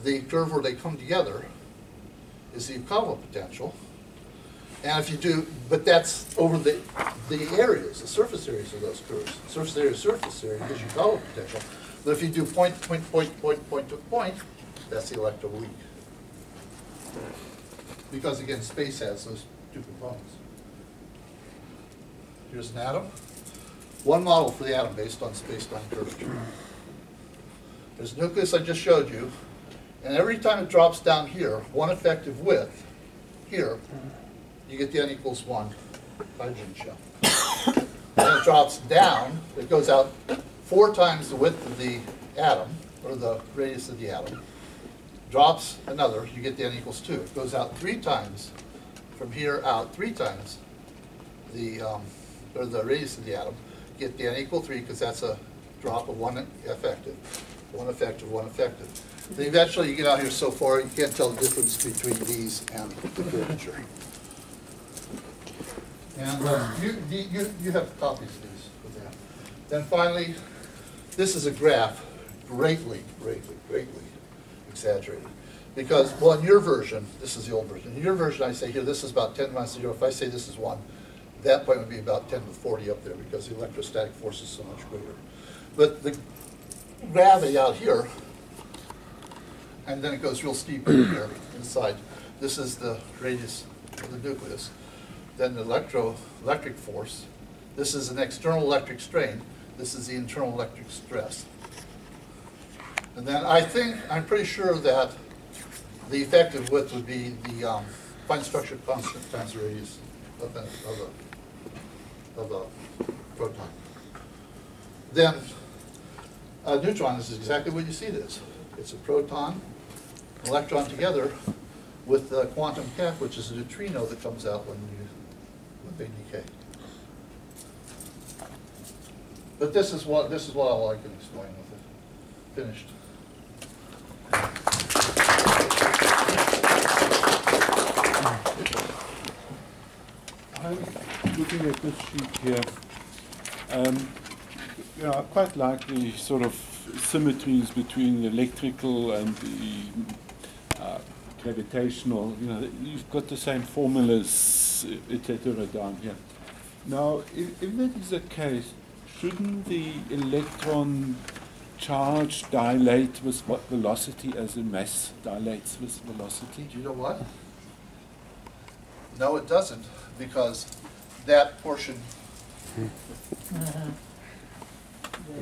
the curve where they come together, is the Yukawa potential. And if you do, but that's over the areas, the surface areas of those curves. Surface area gives you Yukawa potential. But if you do point to point, that's the electroweak. Because again, space has those two components. Here's an atom. One model for the atom based on space-time curvature. There's a nucleus I just showed you, and every time it drops down here, one effective width, here, you get the n equals 1 hydrogen shell. Then it drops down, it goes out 4 times the width of the atom, or the radius of the atom. Drops another, you get the n equals 2. It goes out 3 times, from here out 3 times the radius of the atom. Get the n equal 3 because that's a drop of 1 effective. 1 effective, 1 effective. Then eventually you get out here so far you can't tell the difference between these and the curvature. And you have copies of these with that. Then finally, this is a graph greatly exaggerated. Because, well, in your version, this is the old version. In your version, I say here, this is about 10 minus 0. If I say this is 1, that point would be about 10 to the 40 up there because the electrostatic force is so much greater. But the gravity out here, and then it goes real steep right here inside. This is the radius of the nucleus. Then the electric force. This is an external electric strain. This is the internal electric stress. And then I'm pretty sure that the effective width would be the fine structure constant times the radius of a proton. Then a neutron is exactly what you see it is. It's a proton, electron together with the quantum cap, which is a neutrino that comes out when they decay. But this is what all I can explain with it. Finished. I'm looking at this sheet here. You know, I quite like the sort of symmetries between the electrical and the gravitational. You know, you've got the same formulas, etc. down here. Now, if that is the case, shouldn't the electron charge dilate with what velocity as the mass dilates with velocity? Do you know what? No, it doesn't, because that portion,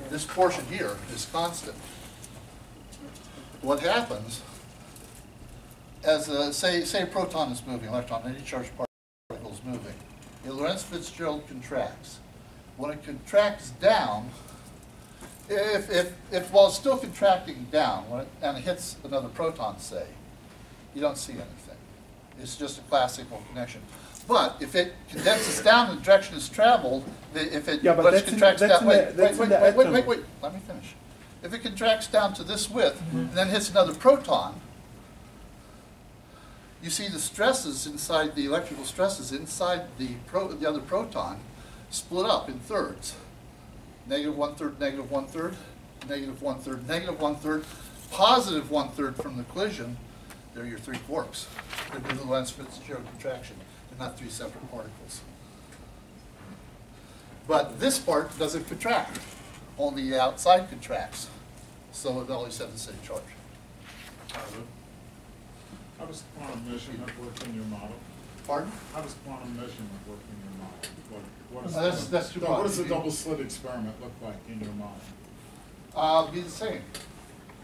this portion here is constant. What happens, as say a proton is moving, electron, any charged particle is moving, the Lorentz Fitzgerald contracts. When it contracts down, if while it's still contracting down, and it hits another proton, say, you don't see anything. It's just a classical connection. But if it condenses down in the direction it's traveled, if it but contracts down, wait, let me finish. If it contracts down to this width and then hits another proton, you see the stresses inside, the electrical stresses inside the other proton split up in thirds. Negative 1/3, negative 1/3, negative 1/3, negative 1/3, positive 1/3 from the collision. They're your three quarks. They're due to the Lorentz Fitzgerald contraction. They're not three separate particles. But this part doesn't contract. Only the outside contracts. So it always has the same charge. How does quantum measurement work in your model? Pardon? How does quantum measurement work in your model? What does the double slit experiment look like in your model? Be the same.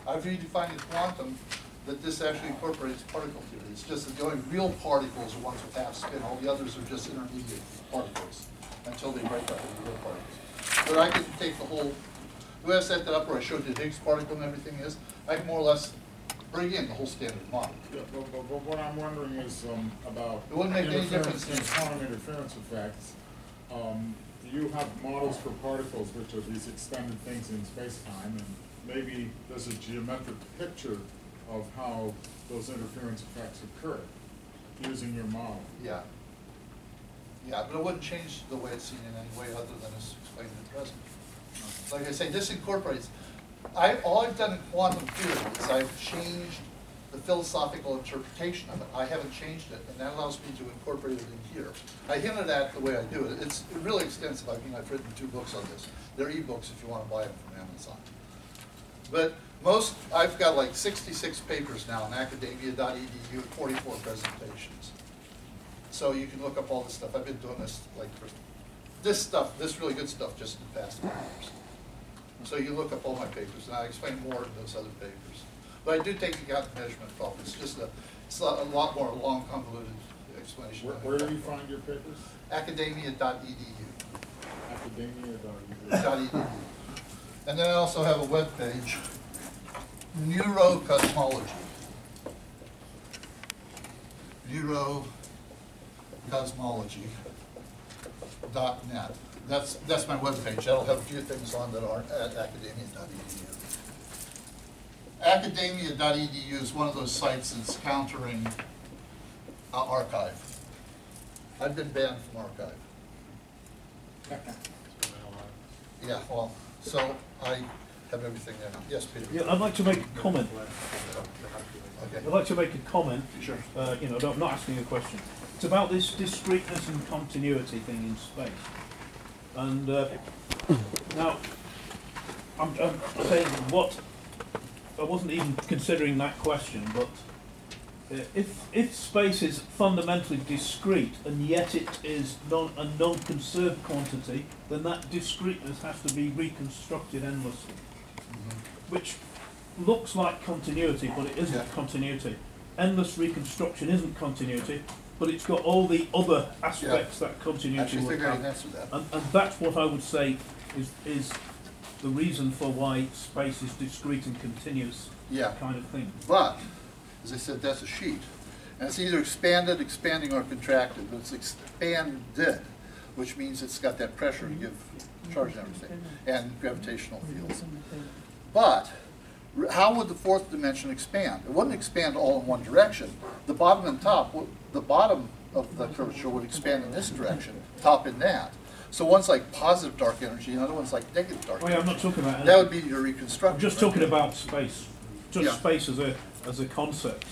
I've redefined the quantum that this actually incorporates particle theory. It's just that the only real particles are ones with half spin. All the others are just intermediate particles until they break up into real particles. But I can take the whole, the way I set that up where I showed you the Higgs particle and everything is, I can more or less bring in the whole standard model. Yeah, but what I'm wondering is about It wouldn't make any difference in quantum interference effects. You have models for particles, which are these extended things in space-time, and maybe there's a geometric picture of how those interference effects occur using your model. Yeah. Yeah, but it wouldn't change the way it's seen in any way other than it's explained in the present. Like I say, this incorporates, all I've done in quantum theory is I've changed the philosophical interpretation of it. I haven't changed it, and that allows me to incorporate it in here. I hinted at the way I do it. It's really extensive. I mean, I've written 2 books on this. They're e-books if you want to buy them from Amazon. But I've got like 66 papers now on academia.edu, 44 presentations. So you can look up all this stuff. I've been doing this like for this really good stuff just in the past 5 years. So you look up all my papers, and I explain more in those other papers. But I do take account the measurement problem. It's just it's a lot more long, convoluted explanation. Where do you find your papers? Academia.edu. Academia.edu. And then I also have a web page, Neurocosmology. Neurocosmology.net. That's my web page. That'll have a few things on that aren't at academia.edu. Academia.edu is one of those sites that's countering archive. I've been banned from archive. Yeah, well, so I have everything there now. Yes, Peter? Yeah, I'd like to make a comment. Okay. I'd like to make a comment. Sure. You know, I'm not asking a question. It's about this discreteness and continuity thing in space. And now, I'm saying what, I wasn't even considering that question, but if space is fundamentally discrete and yet it is a non-conserved quantity, then that discreteness has to be reconstructed endlessly, which looks like continuity, but it isn't continuity. endless reconstruction isn't continuity, but it's got all the other aspects that continuity Actually, would figure I have. can answer that. And that's what I would say is the reason for why space is discrete and continuous Yeah. kind of thing. But, as I said, that's a sheet. And it's either expanded, expanding, or contracted, but it's expanded, which means it's got that pressure to give charge and everything, and gravitational fields. But, how would the fourth dimension expand? It wouldn't expand all in one direction. The bottom and top, the bottom of the curvature would expand in this direction, top in that. So one's like positive dark energy, and other one's like negative dark Oh yeah, I'm energy. not talking about That would be your I'm reconstruction. just right? talking about space. Just Yeah. space as a concept.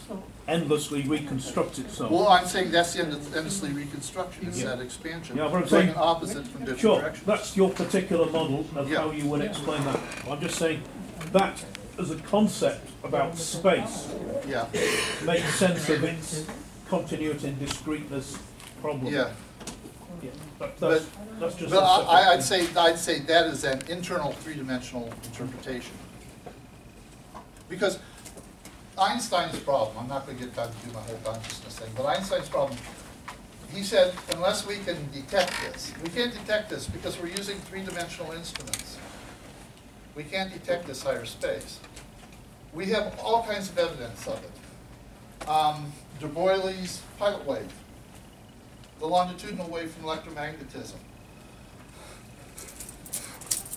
Endlessly reconstruct itself. Well, I'm saying that's the endlessly reconstruction, it's Yeah. that expansion. Yeah, but I'm going saying- in opposite from different Sure, directions. that's your particular model of Yeah. how you would explain that. I'm just saying that as a concept about space Yeah, makes sense of its continuity and discreteness problem. yeah. Yeah, that's just But a I'd separate say, I'd say that is an internal three-dimensional interpretation. Because Einstein's problem, I'm not going to get time to do my whole consciousness thing, but Einstein's problem, he said, unless we can detect this, we can't detect this because we're using three-dimensional instruments. We can't detect this higher space. We have all kinds of evidence of it. De Broglie's pilot wave, the longitudinal wave from electromagnetism.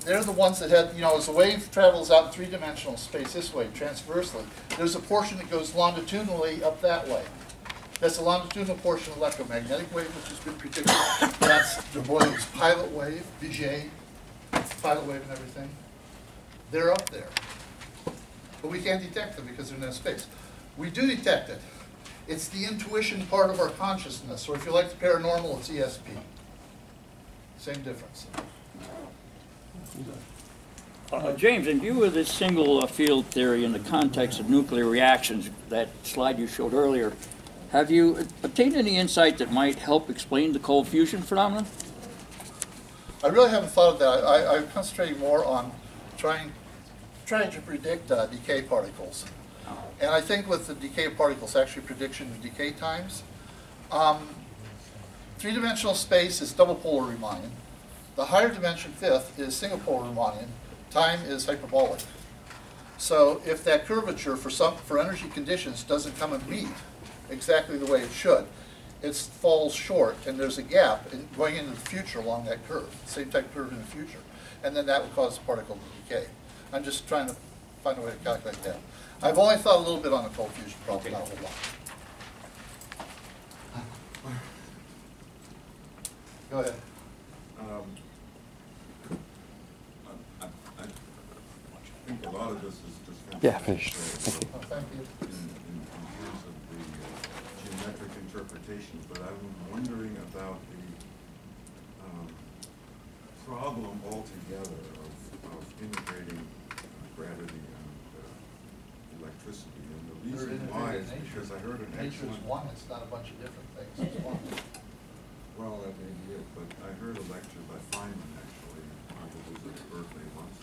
They're the ones that had, you know, as the wave travels out in three-dimensional space this way, transversely, there's a portion that goes longitudinally up that way. That's the longitudinal portion of electromagnetic wave, which has been predicted. That's De Broglie's pilot wave, Vigier, pilot wave and everything. They're up there. But we can't detect them because they're in that space. We do detect it. It's the intuition part of our consciousness, or if you like the paranormal, it's ESP. Same difference. James, in view of this single field theory in the context of nuclear reactions, that slide you showed earlier, have you obtained any insight that might help explain the cold fusion phenomenon? I really haven't thought of that. I'm concentrating more on trying to predict decay particles. And I think with the decay of particles, actually prediction of decay times. Three-dimensional space is double polar Riemannian. The higher dimension, fifth, is single polar Riemannian. Time is hyperbolic. So if that curvature for energy conditions doesn't come and meet exactly the way it should, it falls short and there's a gap going into the future along that curve, same type curve in the future. And then that would cause the particle to decay. I'm just trying to find a way to calculate that. I've only thought a little bit on the cold fusion problem, not a whole lot. Go ahead. I think a lot of this is just kind of. Yeah, finished. Thank you. Oh, thank you. In terms of the geometric interpretation, but I'm wondering about the problem altogether of integrating gravity and electricity. And the They're reason why is integrated in nature. because I heard an Nature is excellent. one, it's not a bunch of different things, it's one. Well, that may be it, but I heard a lecture by Feynman, actually, probably was at Berkeley once.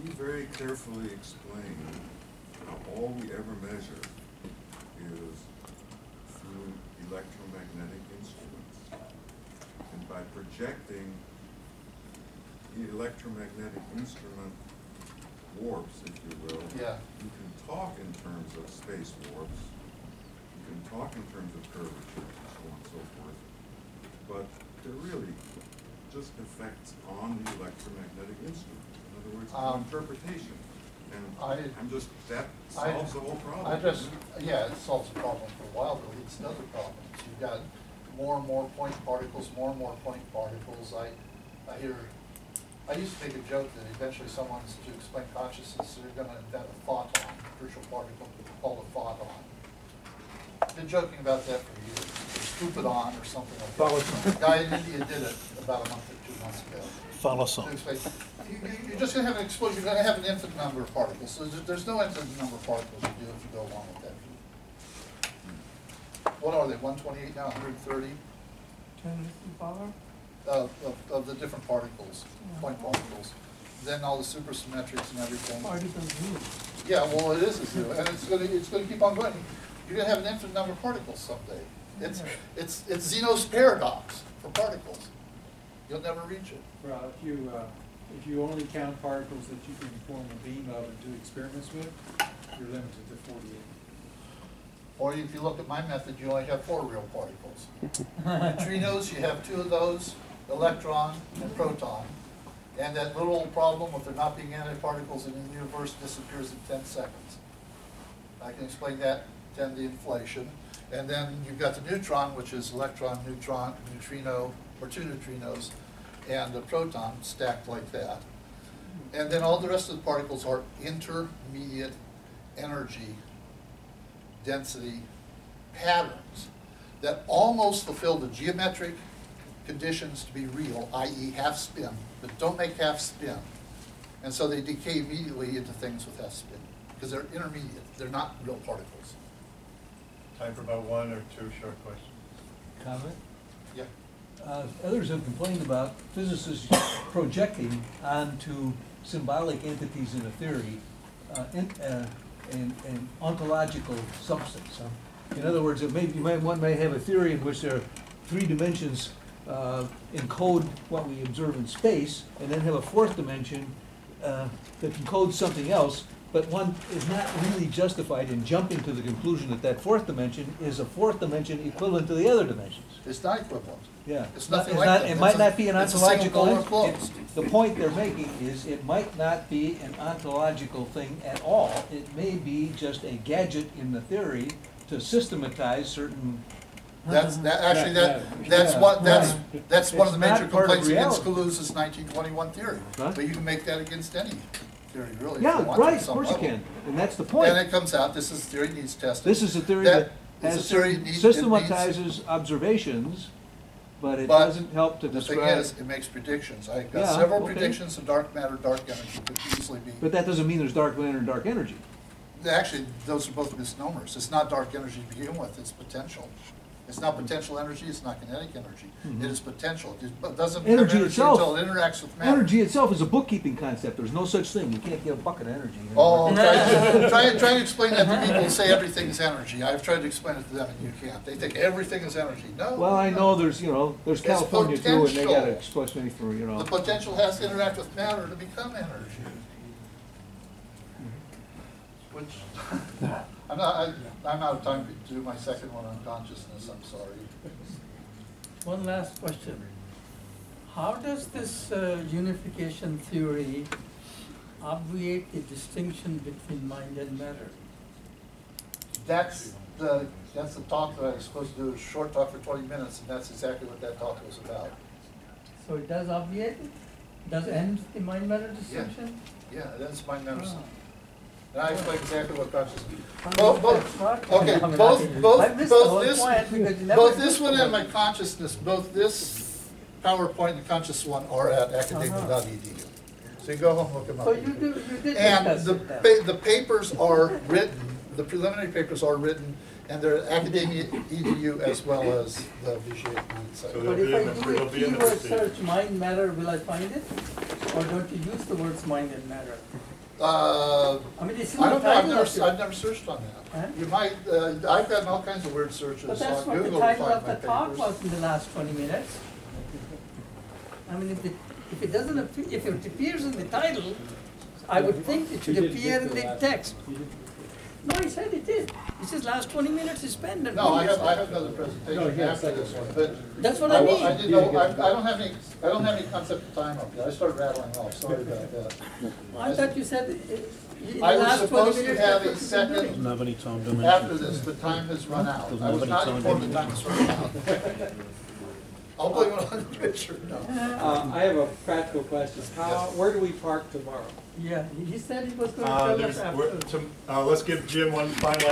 He very carefully explained how all we ever measure is through electromagnetic instruments. And by projecting the electromagnetic instrument warps, if you will, Yeah. you can talk in terms of space warps, you can talk in terms of curvature, and so on and so forth, but they're really just effects on the electromagnetic instrument. In other words, interpretation. And that solves the whole problem. Yeah, it solves the problem for a while, but it leads to other problems. You've got more and more point particles, more and more point particles. I used to make a joke that eventually someone's to explain consciousness, they're going to invent a photon, virtual particle called a photon. Been joking about that for years. Stupidon or something like that. A guy in India did it about a month or 2 months ago. To explain. You're just going to have an explosion. You're going to have an infinite number of particles. So there's no infinite number of particles you do if you go along with that. What are they? 128 now? 130? Of the different particles, point particles. Then all the supersymmetrics and everything. Yeah, well, it is a zero, and it's going to keep on going. you're going to have an infinite number of particles someday. It's Zeno's paradox for particles. You'll never reach it. Well, if you only count particles that you can form a beam of and do experiments with, you're limited to 48. Or if you look at my method, you only have 4 real particles. Neutrinos, you have 2 of those, electron and proton. And that little problem with there not being antiparticles in the universe disappears in 10 seconds. I can explain that, 10 the inflation. And then you've got the neutron, which is electron, neutron, neutrino, or 2 neutrinos, and the proton stacked like that. And then all the rest of the particles are intermediate energy density patterns that almost fulfill the geometric conditions to be real, i.e. half spin, but don't make half spin. And so they decay immediately into things with half spin, because they're intermediate, they're not real particles. Time for about 1 or 2 short questions. Comment? Yeah. Others have complained about physicists projecting onto symbolic entities in a theory an ontological substance. In other words, one may have a theory in which there are 3 dimensions encode what we observe in space, and then have a 4th dimension that encodes something else, but one is not really justified in jumping to the conclusion that that 4th dimension is a 4th dimension equivalent to the other dimensions. It's not equivalent. Yeah. It's nothing like that. It might not be an It's a single ontological. polar closed. The point they're making is it might not be an ontological thing at all. It may be just a gadget in the theory to systematize certain. That's one of the major complaints against Kaluza's 1921 theory. Huh? But you can make that against any theory, really. if Yeah, you want to right, at of some course you level. can, and that's the point. And it comes out, this is theory needs testing. This is a theory that It's has a theory certain, needs- systematizes observations, but it But doesn't help to The describe. thing is, it makes predictions. I've got Yeah, several okay. predictions of dark matter, dark energy could easily be. But that doesn't mean there's dark matter and dark energy. Actually, those are both misnomers. It's not dark energy to begin with, it's potential. It's not potential energy, it's not kinetic energy. It is potential. It doesn't become Energy energy itself. until it interacts with matter. Energy itself is a bookkeeping concept. There's no such thing. You can't get a bucket of energy. Oh, try to explain that to people who say everything is energy. I've tried to explain it to them and you can't. They think everything is energy. No. Well, I know there's It's California too, and they got an potential. explanation for, The potential has to interact with matter to become energy. Which, I'm out of time to do my second one on consciousness, I'm sorry. One last question. How does this unification theory obviate the distinction between mind and matter? That's the talk that I was supposed to do, a short talk for 20 minutes, and that's exactly what that talk was about. So it does obviate it? Does end the mind-matter distinction? Yeah, that's my medicine. And I Oh. explain exactly what consciousness means. I Both this one and my consciousness, both this PowerPoint and conscious one are at academia.edu. So you go home and look them up. So you did And discuss it then. the papers are written, the preliminary papers are written, and they're at academia.edu as well as the Vigier Conference. So But they'll if I be in do the- a they'll be in the keyword proceeding. search, mind, matter, will I find it? Or don't you use the words mind and matter? I I mean, it's in don't the know, title of I've it. never searched on Huh? that. You might, I've gotten all kinds of weird searches But that's on what the Google to title find of my the talk papers. was in the last 20 minutes. I mean, if it doesn't appear, if it appears in the title, I would think it should appear in the text. No, he said it did. He says last 20 minutes is spent. And No, I have another presentation after this one, but. That's what I mean. I didn't know, I don't have any concept of time up yet. I started rattling off, sorry about that. I thought you said in the I was last 20 supposed to minutes. have that's a what you've second been doing. have any time dimension. after this, but time has run out. I was not informed that time has run out. I'll blame it on Richard, no. I have a practical question. Where do we park tomorrow? Yeah, he said he was going to tell us after. Let's give Jim one final